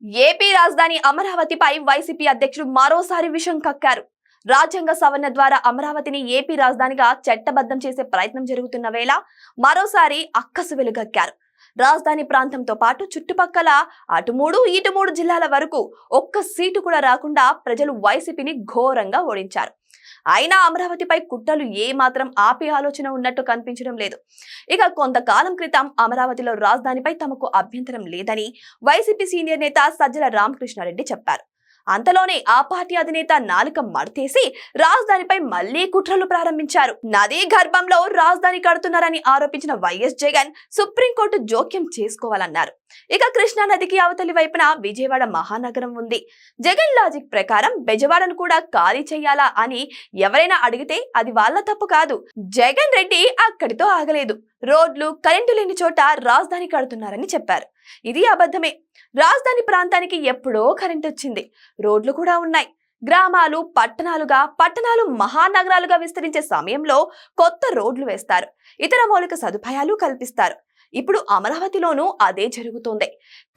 AP రాజధాని అమరావతిపై YCP అధ్యక్షుడు మరోసారి విషం కక్కారు. రాజ్యాంగ సవరణ ద్వారా అమరావతిని ఏపీ రాజధానిగా చట్టబద్ధం చేసే ప్రయత్నం జరుగుతున్న వేళ మరోసారి అక్కసు వెలుగక్కారు. రాజధాని ప్రాంతంతో పాటు చుట్టుపక్కల అటు 3 ఇటు 3 జిల్లాల వరకు ఒక్క సీటు కూడా రాకుండా ప్రజలు వైసీపీని ఘోరంగా ఓడించారు. అయినా అమరావతిపై కుట్రలు ఏ మాత్రం ఆపే ఆలోచన ఉన్నట్టు కనిపించడం లేదు. ఇక కొంతకాలం క్రితం అమరావతిలో రాజధానిపై తమకు అభ్యంతరం లేదని వైసీపీ సీనియర్ నేత సజ్జల రామకృష్ణారెడ్డి చెప్పారు. అంతలోనే ఆ పార్టీ అధినేత నాలుక మడతేసి రాజధానిపై మళ్లీ కుట్రలు ప్రారంభించారు. నదీ గర్భంలో రాజధాని కడుతున్నారని ఆరోపించిన వైఎస్ జగన్ సుప్రీంకోర్టు జోక్యం చేసుకోవాలన్నారు. ఇక కృష్ణా నదికి అవతలి వైపున విజయవాడ మహానగరం ఉంది. జగన్ లాజిక్ ప్రకారం బెజవాడను కూడా ఖాళీ చేయాలా అని ఎవరైనా అడిగితే అది వాళ్ళ తప్పు కాదు. జగన్ రెడ్డి అక్కడితో ఆగలేదు. రోడ్లు, కరెంటు లేని చోట రాజధాని కడుతున్నారని చెప్పారు. ఇది అబద్ధమే. రాజధాని ప్రాంతానికి ఎప్పుడో కరెంట్ వచ్చింది, రోడ్లు కూడా ఉన్నాయి. గ్రామాలు పట్టణాలు మహానగరాలుగా విస్తరించే సమయంలో కొత్త రోడ్లు వేస్తారు, ఇతర మౌలిక సదుపాయాలు కల్పిస్తారు. ఇప్పుడు అమరావతిలోనూ అదే జరుగుతోంది.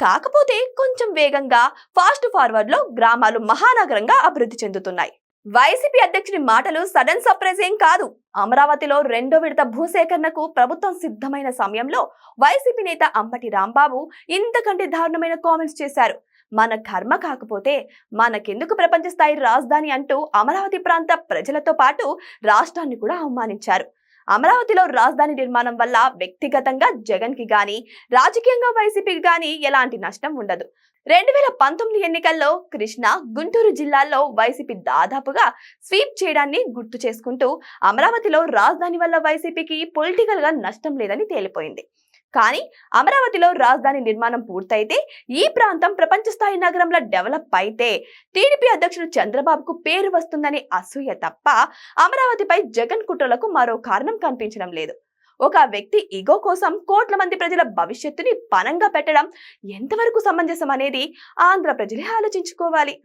కాకపోతే కొంచెం వేగంగా, ఫాస్ట్ ఫార్వర్డ్ లో గ్రామాలు మహానగరంగా అభివృద్ధి చెందుతున్నాయి. వైసీపీ అధ్యక్షుడి మాటలు సడన్ సర్ప్రైజ్ ఏం కాదు. అమరావతిలో 2వ విడత భూసేకరణకు ప్రభుత్వం సిద్ధమైన సమయంలో వైసీపీ నేత అంబటి రాంబాబు ఇంతకంటే దారుణమైన కామెంట్స్ చేశారు. మన కర్మ కాకపోతే మనకెందుకు ప్రపంచ స్థాయి రాజధాని అంటూ అమరావతి ప్రాంత ప్రజలతో పాటు రాష్ట్రాన్ని కూడా అవమానించారు. అమరావతిలో రాజధాని నిర్మాణం వల్ల వ్యక్తిగతంగా జగన్ కి గాని, రాజకీయంగా వైసీపీకి గాని ఎలాంటి నష్టం ఉండదు. 2019 ఎన్నికల్లో కృష్ణా, గుంటూరు జిల్లాల్లో వైసీపీ దాదాపుగా స్వీప్ చేయడాన్ని గుర్తు చేసుకుంటూ అమరావతిలో రాజధాని వల్ల వైసీపీకి పొలిటికల్ గా నష్టం లేదని తేలిపోయింది. కానీ అమరావతిలో రాజధాని నిర్మాణం పూర్తయితే ఈ ప్రాంతం ప్రపంచ స్థాయి నగరంలో డెవలప్ అయితే టీడీపీ అధ్యక్షుడు చంద్రబాబుకు పేరు వస్తుందని అసూయ తప్ప అమరావతిపై జగన్ కుట్రలకు మరో కారణం కనిపించడం లేదు. ఒక వ్యక్తి ఈగో కోసం కోట్ల మంది ప్రజల భవిష్యత్తుని పణంగా పెట్టడం ఎంతవరకు సమంజసం అనేది ఆంధ్ర ప్రజలే ఆలోచించుకోవాలి.